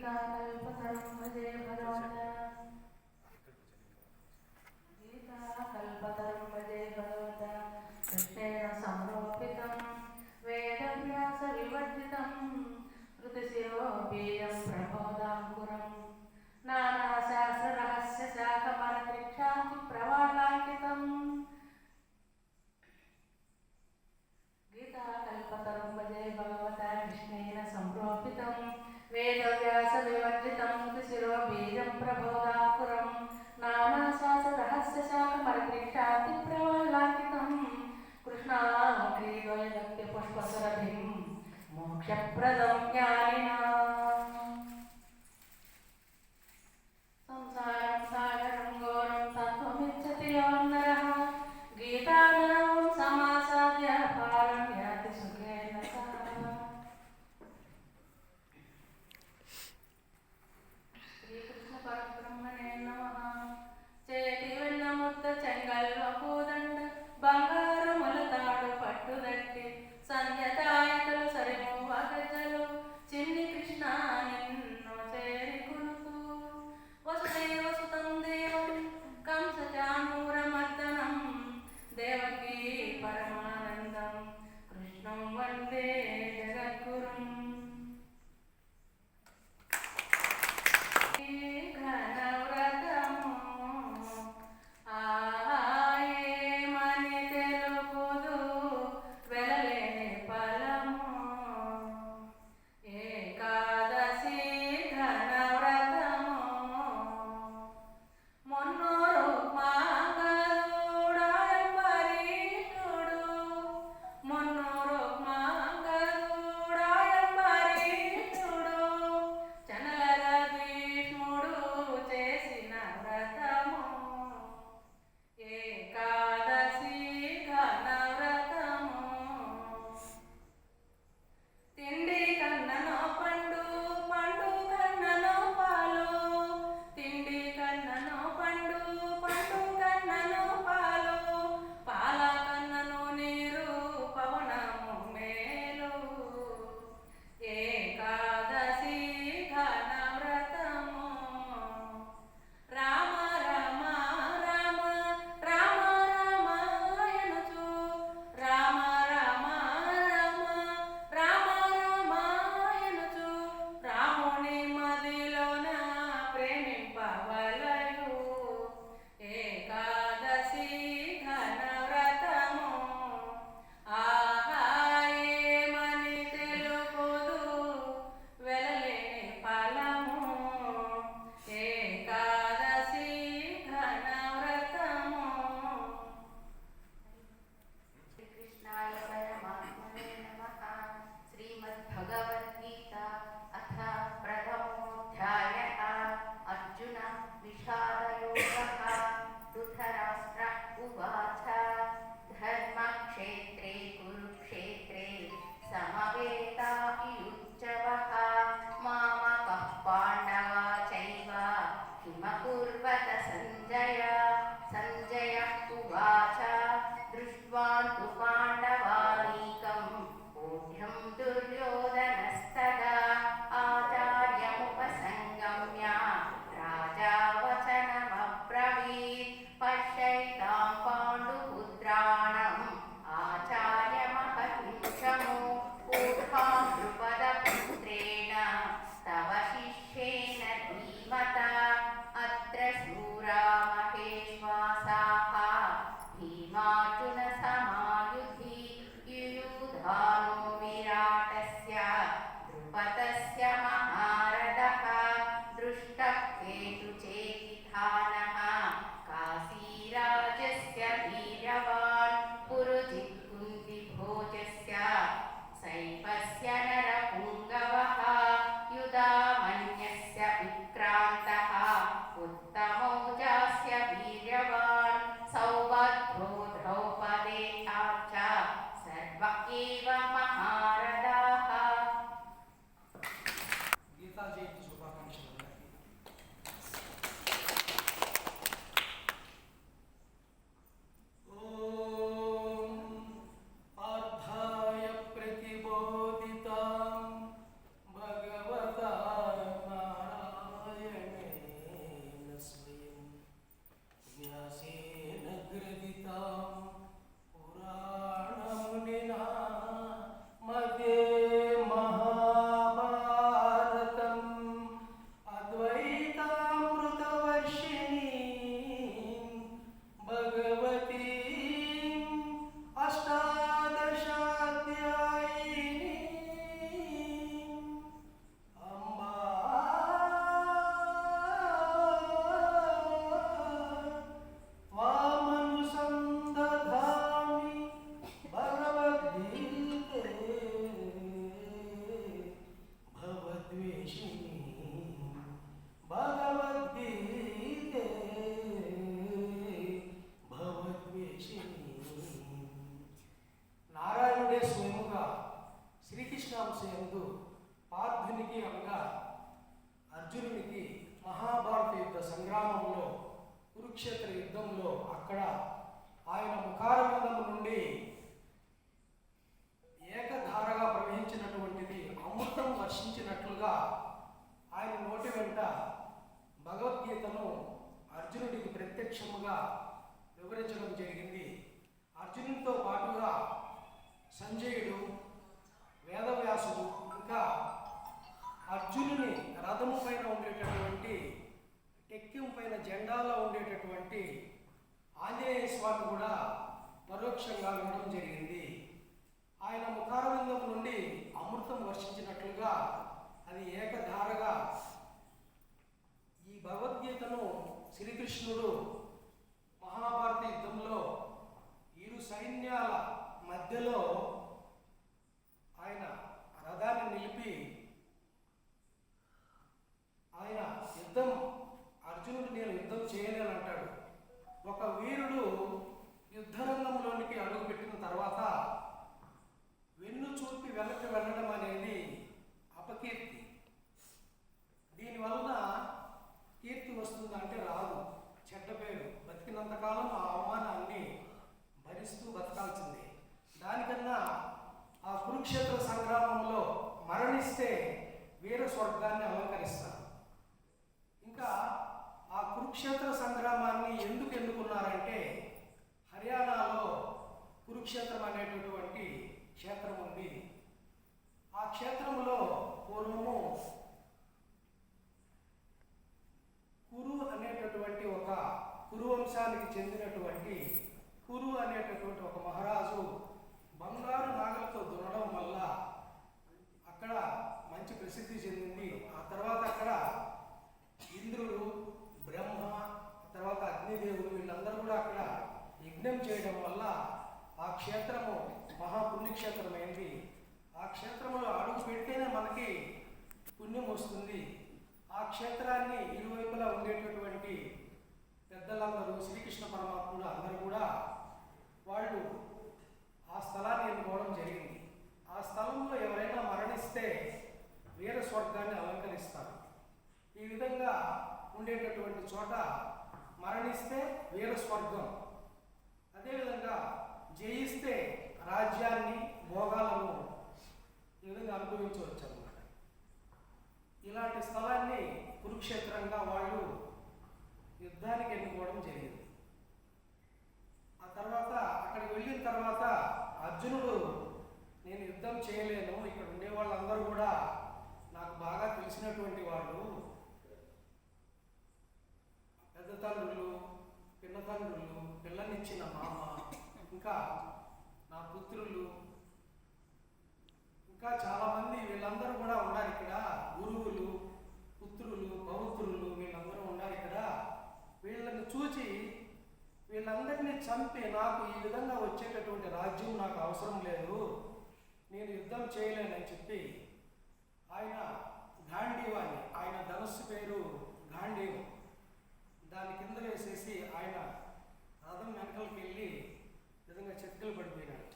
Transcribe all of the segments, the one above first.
गीताकल्पतरुं भजे भगवता गीताकल्पतरुं भजे भगवता कृष्णेन संरोपितं वेदव्यासविवर्जितं कृतिशिरोबीजं प्रबोधाङ्कुरं नानाशास्त्ररहस्यशाखमरवृक्षान्ति प्रवालाङ्कितम् गीताकल्पतरुं भजे भगवता कृष्णेन संरोपितं वेदव्यासविवर्जितं कृतिशिरोबीजं प्रबोधाङ्कुरं नानाशास्त्ररहस्यशाखमरवृक्षान्ति प्रवालाङ्कितं कृष्णाङ्घ्रिद्वयदग्ध्यपुष्पसुरभिं मोक्षप्रदं ज्ञानिनाम् संसारं सागरं घोरं तत्त्वमिच्छति यो नरः गीतानां समासाद्य पारं याति सुखेन सः श्रीकृष्ण परब्रह्मणे नमः చేతి వెన్న ముద్ద చెంగల్వ పూదండ బంగారు ములతాడు పట్టుదట్టి సంధ్యతాయితలు సరిమూవ గజలు చిన్ని కృష్ణ నిన్ను చేరికునుతూ వసుదేవ సుతం దేవం కంసచాణూరమర్దనం దేవకీ పరమానందం కృష్ణం వందే జగద్గురుం ఘనవ్రతము ఆయేమని తెలుపుదు వెలలేని ఫలము ఏకాదశి ఘనవ్రతము మున్నూరు మాంగళూడాయంబరీషుడు మున్నూరు మాంగళూడాయంబరీషుడు చనలర భీష్ముడు చేసిన వ్రతము ఏకాదశి ఘనవ్రతము తిండి కన్ననో పండు పండు కన్ననో పాలు తిండి కన్ననో పండు పండు కన్ననో పాలు పాల కన్ననో నీరు పవనము మేలు ఏకాదశి ఘనవ్రతము రామ రామ రామ రామ రామాయణుచు రామ రామ రామ రామ రామాయణుచు రాముని మదిలోన ప్రేమింపవలయు ఏకాదశి ఘనవ్రతము ఆహాయేమని తెలుపుదు వెలలేని ఫలము ఏకాదశి ఘనవ్రతము श्रीकृष्णाय परमात्मने नमः। श्रीमद्भगवद्गीता अथ प्रथमोऽध्यायः। अर्जुन विषादयोगः। धृतराष्ट्र उवाच धर्मक्षेत्रे कुरुक्षेत्रे समवेतायुच्चवः मामकः पाण्डवा चैव किमकुर्वत सञ्जय। सञ्जय उवाच दृष्ट्वा तु पाण्डवानीकं ऊढ्यं दुर्योधनस्तदा आचार्यमुपसङ्गम्य राजा वचनमब्रवीत् पश्यैतां पाण्डुपुत्राणम् आचार्यमहर्निशमु ऊढां द्रुपदपुत्रेण तव शिष्येन धीमता अत्र शूरा महेश्वासाः भीमार्जुन समायुधि युयुधानो विराटस्य द्रुपदस्य महारथः दृष्टः केतुचेकितानः काशीराजस्य वीर्यवान् पुरुजित् कुन्तिभोजस्य सैपस्य नरपुङ्गवः युधामन्यस्य विक्रान्तः उत्तमौजास्य वीर्यवान् सौभद्रो द्रौपदेया च सर्व एव महारथाः। गीता जयंती शुभाकांक्षलु। ओम अर्थाय प्रतिबोधितां भगवता భగవద్వేషిణి భగవద్గీతే భగవద్వేషిణి. నారాయణుడే స్వయముగా శ్రీకృష్ణాంశయందు పార్థునికి అనగా అర్జునునికి మహాభారత యుద్ధ సంగ్రామంలో కురుక్షేత్ర యుద్ధంలో అక్కడ ఆయన ముఖారవిందం నుండి ఏకధారగా ప్రవహించినటువంటిది అమృతం వర్షించినట్లుగా ఆయన నోటి వెంట భగవద్గీతను అర్జునుడికి ప్రత్యక్షముగా వివరించడం జరిగింది. అర్జునుడితో పాటుగా సంజయుడు, వేదవ్యాసుడు, ఇంకా అర్జునుని రథము పైన ఉండేటటువంటి టెక్కిం పైన జెండాలో ఉండేటటువంటి ఆంజనేయ స్వామి కూడా పరోక్షంగా వినడం జరిగింది. ఆయన ముఖారవిందం నుండి అమృతం వర్షించినట్లుగా అది ఏకధారగా ఈ భగవద్గీతను శ్రీకృష్ణుడు మహాభారత యుద్ధంలో ఇరు సైన్యాల మధ్యలో ఆయన రథాన్ని నిలిపి ఆయన అర్జునుడు నేను యుద్ధం చేయలేనంటాడు. ఒక వీరుడు యుద్ధరంగంలోనికి అడుగుపెట్టిన తర్వాత వెన్ను చూపి వెనక్కి వెళ్ళడం అనేది అపకీర్తి. దీనివలన కీర్తి వస్తుందంటే రాదు, చెడ్డ పేరు. బతికినంతకాలం ఆ అవమానాన్ని భరిస్తూ బతకాల్సిందే. దానికన్నా ఆ కురుక్షేత్ర సంగ్రామంలో మరణిస్తే వీర స్వర్గాన్ని అలంకరిస్తారు. ఇంకా ఆ కురుక్షేత్ర సంగ్రామాన్ని ఎందుకు ఎన్నుకున్నారంటే హర్యానాలో కురుక్షేత్రం అనేటటువంటి క్షేత్రం ఉంది. ఆ క్షేత్రంలో పూర్వము కురు అనేటటువంటి ఒక కురు వంశానికి చెందినటువంటి కురు అనేటటువంటి ఒక మహారాజు బంగారు నాగలతో దున్నడం వల్ల అక్కడ మంచి ప్రసిద్ధి చెందింది. ఆ తర్వాత అక్కడ ఇంద్రుడు, బ్రహ్మ, తర్వాత అగ్నిదేవుడు వీళ్ళందరూ కూడా అక్కడ యజ్ఞం చేయడం వల్ల ఆ క్షేత్రము మహాపుణ్యక్షేత్రమైంది. ఆ క్షేత్రంలో అడుగు పెడితేనే మనకి పుణ్యం వస్తుంది. ఆ క్షేత్రాన్ని ఇరువైపులా ఉండేటటువంటి పెద్దలందరూ, శ్రీకృష్ణ పరమాత్ముడు అందరూ కూడా వాళ్ళు ఆ స్థలాన్ని ఎన్నుకోవడం జరిగింది. ఆ స్థలంలో ఎవరైనా మరణిస్తే వీర స్వర్గాన్ని అలంకరిస్తారు. ఈ విధంగా ఉండేటటువంటి చోట మరణిస్తే వీర స్వర్గం, అదేవిధంగా జయిస్తే రాజ్యాన్ని, భోగాలను ఈ విధంగా అనుభవించవచ్చు అన్నమాట. ఇలాంటి స్థలాన్ని కురుక్షేత్రంగా వాళ్ళు యుద్ధానికి ఎన్నుకోవడం జరిగింది. ఆ తర్వాత అక్కడికి వెళ్ళిన తర్వాత అర్జునుడు నేను యుద్ధం చేయలేను, ఇక్కడ ఉండే వాళ్ళందరూ కూడా నాకు బాగా తెలిసినటువంటి వాళ్ళు, పెద్ద తండ్రులు, పిన్న తండ్రులు, పిల్లనిచ్చిన మామ, ఇంకా నా పుత్రులు, ఇంకా చాలామంది వీళ్ళందరూ కూడా ఉన్నారు ఇక్కడ. గురువులు, పుత్రులు, పౌత్రులు వీళ్ళందరూ ఉన్నారు ఇక్కడ. వీళ్ళని చూచి వీళ్ళందరినీ చంపి నాకు ఈ విధంగా వచ్చేటటువంటి రాజ్యం నాకు అవసరం లేదు, నేను యుద్ధం చేయలేనని చెప్పి ఆయన గాంధీవాన్ని, ఆయన ధనుస్సు పేరు గాంధీవం, దాని కింద వేసేసి ఆయన రథం వెనకలకి వెళ్ళి విధంగా చెక్కలు పడిపోయినాడు.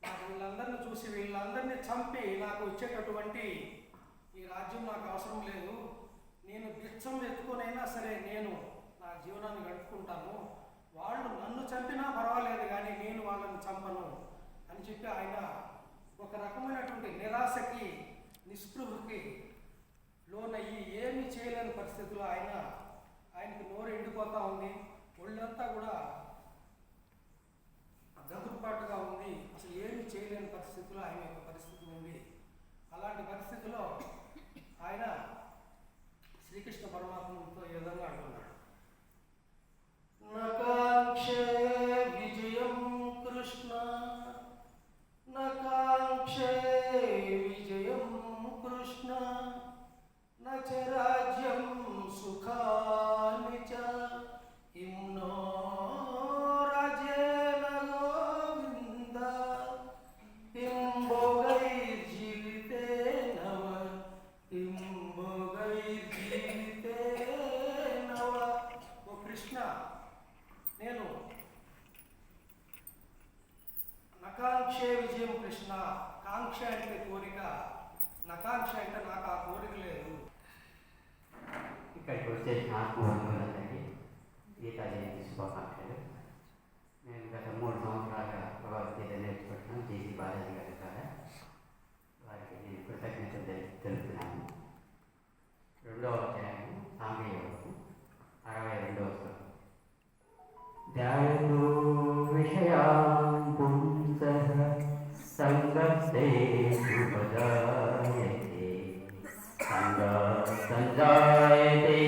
నాకు వీళ్ళందరినీ చూసి వీళ్ళందరినీ చంపి నాకు వచ్చేటటువంటి ఈ రాజ్యం నాకు అవసరం లేదు, నేను బిచ్చం ఎత్తుకునైనా సరే నేను నా జీవనాన్ని గడుపుకుంటాను, వాళ్ళు నన్ను చంపినా పర్వాలేదు కానీ నేను వాళ్ళని చంపను అని చెప్పి ఆయన ఒక రకమైనటువంటి నిరాశకి, నిస్పృహకి లోనయ్యి ఏమీ చేయలేని పరిస్థితుల్లో ఆయనకి నోరు ఎండిపోతూ ఉంది, ఒళ్ళంతా కూడా గగురుపాటుగా ఉంది, అసలు ఏమీ చేయలేని పరిస్థితుల్లో ఆయన యొక్క పరిస్థితి ఉంది. అలాంటి పరిస్థితిలో ఆయన శ్రీకృష్ణ పరమాత్మతో ఈ విధంగా అంటున్నాడు, నకాంక్షే విజయం కృష్ణ, నకాంక్షే విజయం కృష్ణ, వచ్చేసిన ఆత్మబంధువులందరికీ గీతా జయంతి శుభాకాంక్షలు. నేను గత 3 సంవత్సరాలుగా భగవద్గీత నేర్చుకుంటున్నాను జీసీ బాలాజీ గారి ద్వారా. వారికి నేను కృతజ్ఞతలు తెలుపుతున్నాను. 2వ అధ్యాయం సాంఘిక యోగం 62వ శ్లోకం. ధ్యాయతో విషయాన్ పుంసః సంగస్తేషు ఉపజాయతే సంగాత్ సంజాయతే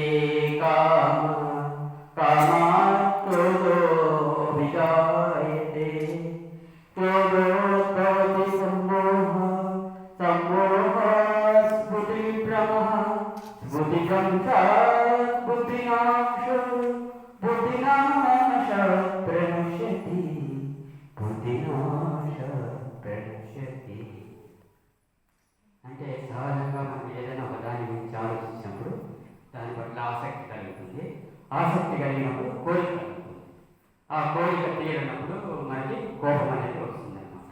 కామాత్ క్రోధో విజాయతే క్రోధోద్భవతి సమ్మోహాత్ స్మృతిభ్రమః స్మృతిభ్రంశాత్ బుద్ధినాశః ప్రణశ్యతి ప్రణశ్యతి. అంటే సహజంగా మనం ఏదైనా ఒక దాని గురించి ఆలోచించినప్పుడు దాని పట్ల ఆసక్తి కలుగుతుంది. ఆసక్తి కలిగినప్పుడు కోరిక కలుగుతుంది. ఆ కోరిక తీరినప్పుడు మనకి కోపం అనేది వస్తుంది అన్నమాట.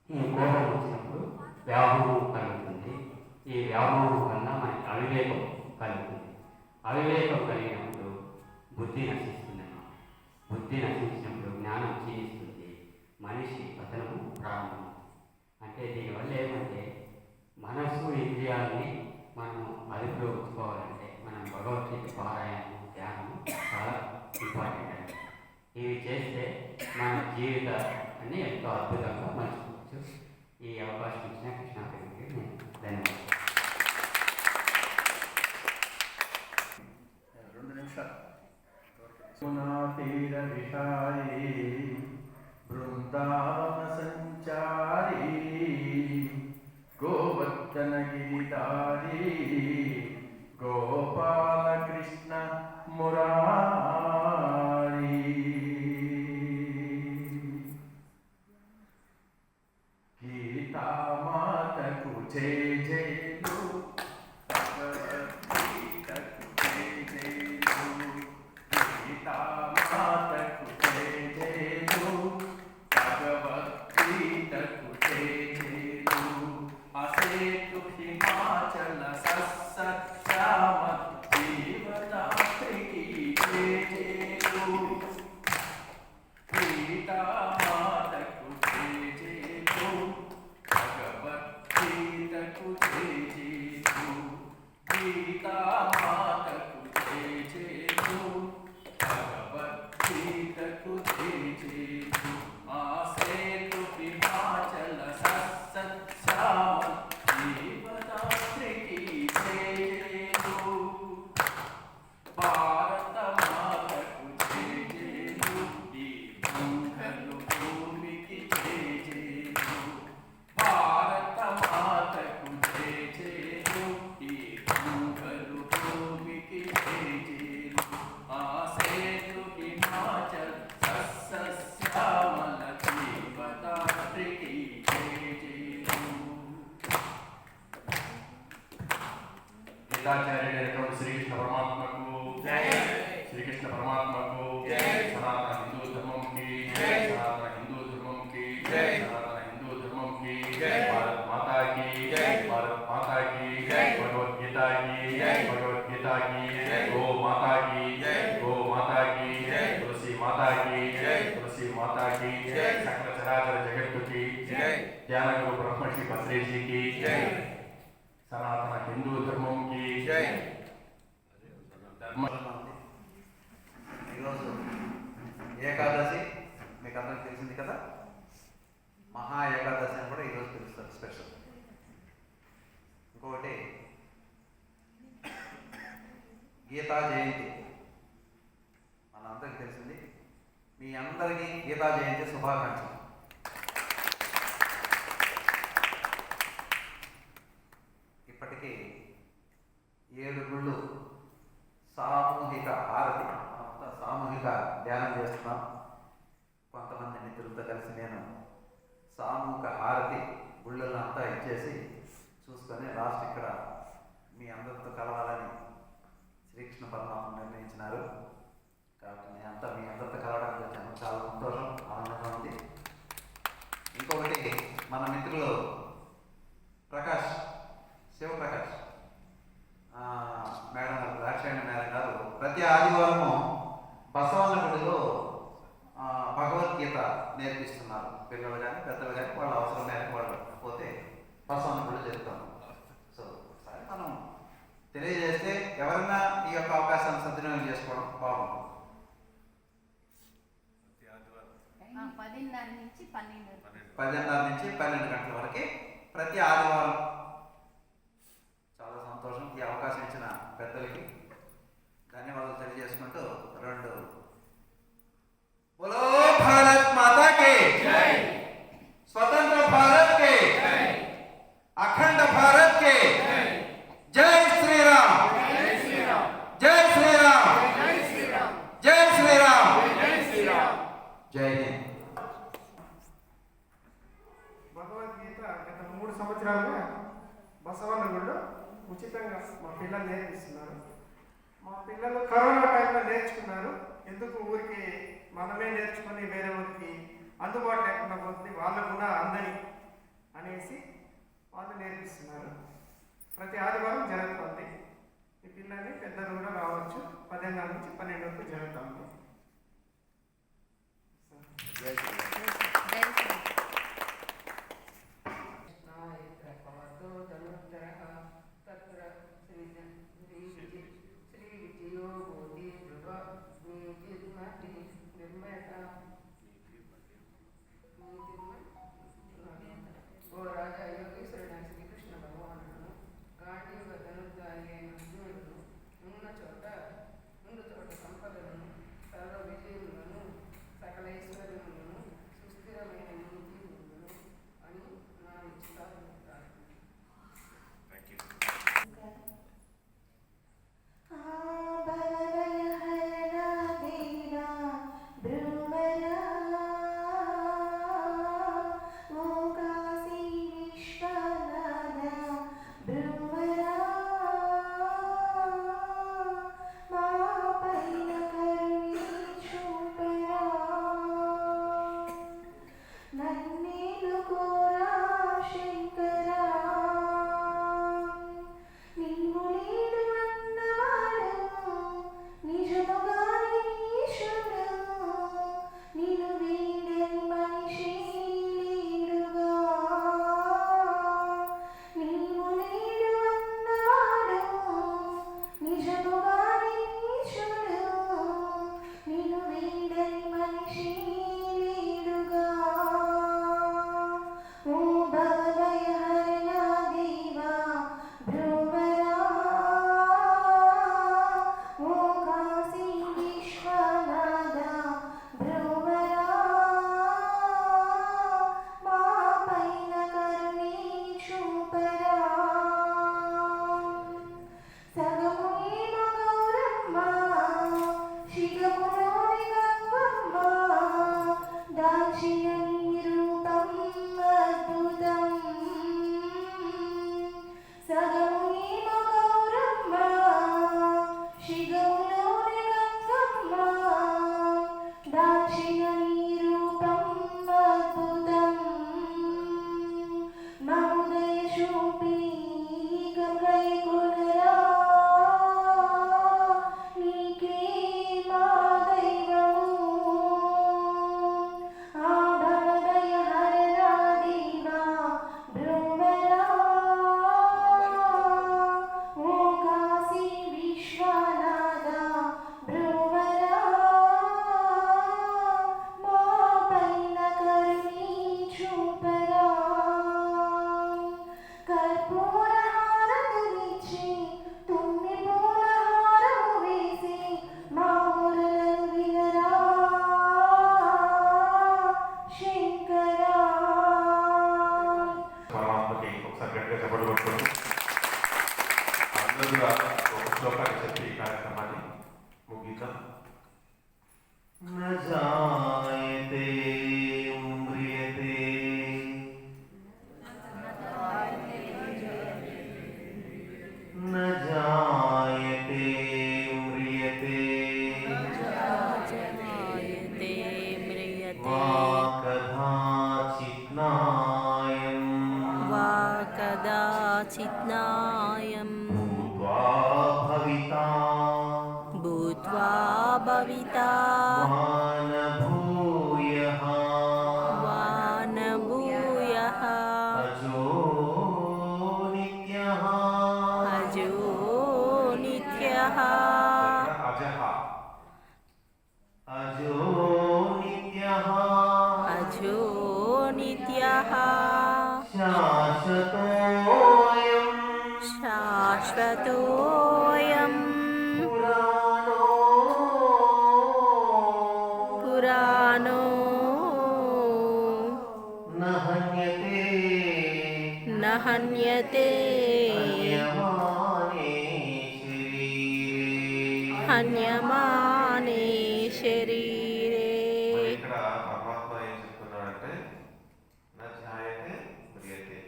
ఈ కోపం వచ్చినప్పుడు వ్యామోహం కలుగుతుంది. ఈ వ్యామోహం వల్ల మనకి అవివేకం కలుగుతుంది. అవివేకం కలిగినప్పుడు బుద్ధి నశిస్తుంది అన్నమాట. బుద్ధి నశించినప్పుడు జ్ఞానం క్షీణిస్తుంది. మనిషి పతనము ప్రారంభం. అంటే దీనివల్ల ఏమంటే మనస్సు ఇంద్రియాలని మనం అదుపులో ఉంచుకోవాలంటే మనం భగవద్గీత పారాయణము ధ్యానము చాలా ఇంపార్టెంట్ అండి. ఇవి చేస్తే మన జీవితాన్ని ఎంతో అద్భుతంగా మలుచుకోవచ్చు. ఈ అవకాశం ఇచ్చిన కృష్ణాకి నేను ధన్యవాదాలు. 2 నిమిషాలు. సునాతీర విహారీ బృందావన సంచారీ గోవర్ధన గిరిధారీ గోపాలకృష్ణ మురారీ గీతామాతకు జయ జయలు భగవద్గీతకు జయ జయలు గీతామాతకు జయ జయలు భగవద్గీతకు జయ జయలు అసేతు హిమాచల సస్సశ్యామ జీవదాత్రికి జయ జయలు గీతామాతకు జయ జయలు భగవద్గీతకు జయ జయలు గీతామాతకు జయ జయలు భగవద్గీతకు జయ జయలు ఆసేతు హిమాచల సస్సశ్యామ జీవదాత్రికి జయ జయలు భారత మాతకు జయ జయలు ఈ మంగళ భూమికి జయ జయలు భారత మాతకు జయ జయలు ఈ మంగళ భూమికి జయ జయలు ఆసేతు హిమాచల్ సస్సశ్యామల జీవదాత్రికి జయ జయలు. గీతాచార్యుడైనటువంటి శ్రీకృష్ణ పరమాత్మకు శ్రీకృష్ణ పరమాత్మకు సనాతన హిందూ ధర్మంకి సనాతన హిందూ ధర్మంకి సనాతన హిందూ ధర్మంకి భారత్ మాతాకి భారత్ మాతాకి భగవద్గీతాకి భగవద్గీతాకి గో మాతాకి గో మాతాకి తులసి మాతాకి తులసి మాతాకి సకల చరాచర జగత్తుకి ధ్యానగురు బ్రహ్మర్షి పత్రేజీకి సనాతన హిందూ ధర్మంకి ఈరోజు ఏకాదశి మీకు అందరికి తెలిసింది కదా. మహా ఏకాదశి అని కూడా ఈరోజు పిలుస్తారు స్పెషల్. ఇంకొకటి గీతా జయంతి మన అందరికి తెలిసింది. మీ అందరికీ గీతా జయంతి శుభాకాంక్షలు. ఇప్పటికీ 7 గుళ్ళు సామూహిక హారతి అంతా సామూహిక ధ్యానం చేస్తున్నాం. కొంతమంది మిత్రులతో కలిసి నేను సామూహిక హారతి గుళ్ళల్లో అంతా ఇచ్చేసి చూసుకొని లాస్ట్ ఇక్కడ మీ అందరితో కలవాలని శ్రీకృష్ణ పరమాత్మ నిర్ణయించినారు. కాబట్టి నేనంతా మీ అందరితో కలవడానికి వచ్చాను. చాలా సంతోషం, ఆనందంగా ఉంది. ఇంకొకటి మన మిత్రులు ప్రకాష్, శివప్రకాష్ మేడం గారు, రాక్షాయణ మేడం ప్రతి ఆదివారము బసవన్న గుడిలో భగవద్గీత నేర్పిస్తున్నారు. పిల్లలు కానీ పెద్దలు కానీ వాళ్ళ అవసరం మేరకు వాళ్ళు పోతే బసవన్న గుడి జరుగుతాం. సో ఒకసారి మనం తెలియజేస్తే ఎవరైనా ఈ యొక్క అవకాశాన్ని సద్వినియోగం చేసుకోవడం బాగుంటుంది. 10:30 నుంచి 12. 10:30 నుంచి 12 గంటల వరకు ప్రతి ఆదివారం. చాలా సంతోషం. ఈ అవకాశం ఇచ్చిన పెద్దలకి ధన్యవాదాలు తెలియజేసుకుంటూ రెండు बोलो भारत माता के जय, स्वतंत्र भारत के जय, अखंड भारत के जय, जय श्री राम, जय श्री राम, जय श्री राम, जय श्री राम, जय श्री राम, जय श्री राम, जय हिंद. భగవద్గీత గత 3 సంవత్సరాలుగా బసవన్న గుడిలో ఉచితంగా మా పిల్లలు నేర్పిస్తున్నారు. మా పిల్లలు కరోనా టైంలో నేర్చుకున్నారు. ఎందుకు ఊరికి మనమే నేర్చుకొని వేరే ఊరికి అందుబాటు లేకుండా పోతుంది, వాళ్ళకు కూడా అందని అనేసి వాళ్ళు నేర్పిస్తున్నారు. ప్రతి ఆదివారం జరుగుతుంది. ఈ పిల్లల్ని పెద్దలు కూడా రావచ్చు. 10:30 నుంచి 12 వరకు జరుగుతుంది. कदाचित् नायं भूत्वा నిత్యః అజహ అజో నిత్యః అజో నిత్యః శాశ్వతోయం శాశ్వతోయం పురాణో నహన్యతే నహన్యతే హన్యమానే శరీరే. ఇక్కడ పరమాత్మ ఏం చెప్తున్నాడంటే నజాయతే మ్రియతే.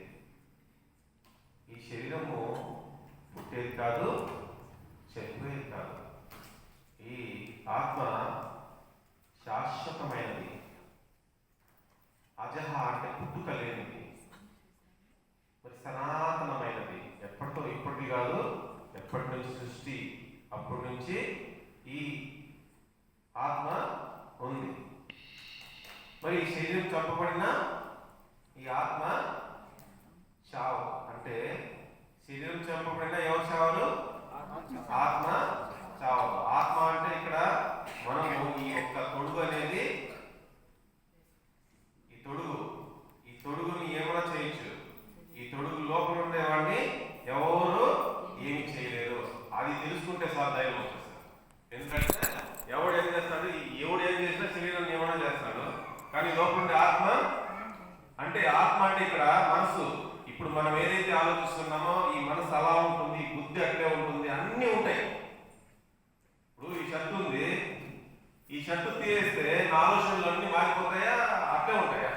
ఈ శరీరము పుట్టేది కాదు, చనిపోయేది కాదు. ఈ ఆత్మ శాశ్వతమైనది. అజహ అంటే పుట్టుక లేనిది, మరి సనాతనమైనది. ఎప్పటితో ఇప్పటిది కాదు, ఎప్పటి నుంచి సృష్టి అప్పటి నుంచి ఈ ఆత్మ ఉంది. మరి ఈ శరీరం చంపబడిన ఈ ఆత్మ చావు. అంటే శరీరం చంపబడిన ఎవరు చావరు? ఆత్మ చావదు. ఆత్మ అంటే ఇక్కడ మనము ఈ యొక్క తొడుగు అనేది, ఈ తొడుగుని ఏమైనా చేయొచ్చు. ఈ తొడుగు లోపల ఉండేవాడిని ఎవరు ఏమి చేయలేరు. అది తెలుసుకుంటే సార్ ధైర్యం వచ్చేస్తారు. ఎందుకంటే ఎవడు ఏం చేస్తాడు, ఎవడు ఏం చేసినా శరీరాన్ని ఏమైనా చేస్తాడు. కానీ లోపల ఉండే ఆత్మ అంటే ఇక్కడ మనసు. ఇప్పుడు మనం ఏదైతే ఆలోచిస్తున్నామో ఈ మనసు అలా ఉంటుంది, బుద్ధి అట్లే ఉంటుంది, అన్నీ ఉంటాయి. ఇప్పుడు ఈ షర్ట్ ఉంది, ఈ షర్ట్ తీసేస్తే నా ఆలోచనలు అన్నీ మారిపోతాయా, అట్లే ఉంటాయా?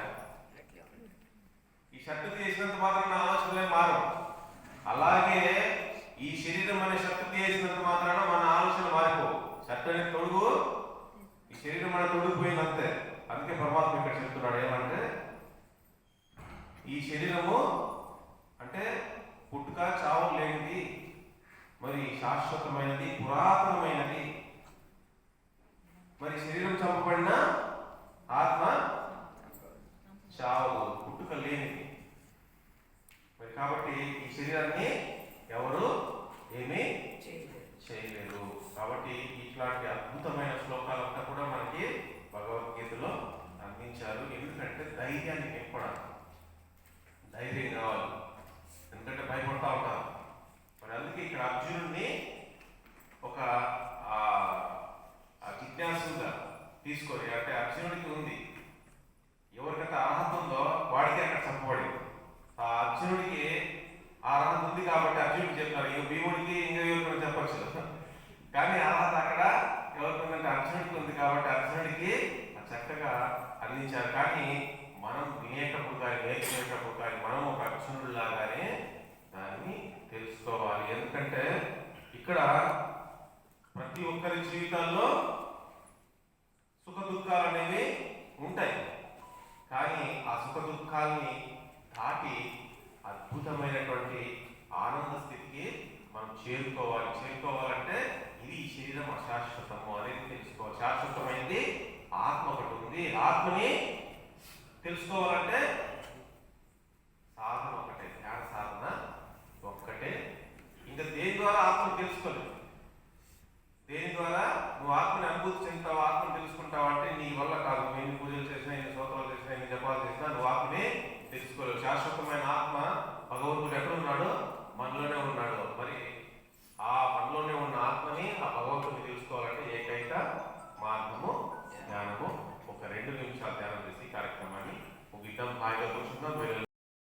ఈ షర్ట్ తీసినంత మాత్రం నా ఆలోచనలే మారవు. అలాగే ఈ శరీరం అనే షర్ట్ తీసినంత మాత్రాన మన ఆలోచన మారిపోవు. షర్ట్ అనే తొడుగు, ఈ శరీరం అనే తొడుగు పోయినంతే. అందుకే పరమాత్మ ఇక్కడ చెప్తున్నాడు ఏమంటే, ఈ శరీరము అంటే పుట్టుక చావు లేనిది, మరి శాశ్వతమైనది, పురాతనమైనది. మరి శరీరం చంపబడిన ఆత్మ చావు, పుట్టుక లేనిది. మరి కాబట్టి ఈ శరీరాన్ని ఎవరు ఏమీ చేయలేరు. కాబట్టి ఇట్లాంటి అద్భుతమైన శ్లోకాలంతా కూడా మనకి భగవద్గీతలో అందించారు. ఎందుకంటే ధైర్యాన్ని నింపడానికి, ధైర్యం కావాలి. ఎందుకంటే భయపడతా ఉంటారు. మరి అందుకే ఇక్కడ అర్జునుడిని ఒక జిజ్ఞాసుగా తీసుకొని, అంటే అర్జునుడికి ఉంది, ఎవరికైతే అర్హత ఉందో వాడికి అక్కడ చెప్పబడింది. ఆ అర్జునుడికి ఆ అర్హత ఉంది కాబట్టి అర్జునుడికి చెప్తారు. ఇక భీముడికి ఇంకా ఎవరికైనా చెప్పచ్చు. కానీ అర్హత అక్కడ ఎవరికి ఉందంటే అర్జునుడికి ఉంది కాబట్టి అర్జునుడికి చక్కగా అందించారు. కానీ మనం వినేటప్పుడు కానీ నేర్చుకునేటప్పుడు కానీ మనం ఒక అర్జునుడు లాగానే దాన్ని తెలుసుకోవాలి. ఎందుకంటే ఇక్కడ ప్రతి ఒక్కరి జీవితాల్లో సుఖ దుఃఖాలు అనేవి ఉంటాయి. కానీ ఆ సుఖ దుఃఖాలని దాటి అద్భుతమైనటువంటి ఆనంద స్థితికి మనం చేరుకోవాలంటే ఇది ఈ శరీరం అశాశ్వతము అనేది తెలుసుకోవాలి. శాశ్వతమైనది ఆత్మ ఒకటి ఉంది. ఆత్మని తెలుసుకోవాలంటే సాధన ఒకటే, ధ్యాన సాధన ఒక్కటే. ఇంకా దేని ద్వారా ఆత్మను తెలుసుకోలేదు. దేని ద్వారా నువ్వు ఆత్మని అనుభూతి చెందుతావు, ఆత్మను తెలుసుకుంటావు అంటే నీ వల్ల కాదు. నువ్వు ఎన్ని పూజలు చేసినా, ఎన్ని స్తోత్రాలు చేసినా, ఎన్ని జపాలు చేసినా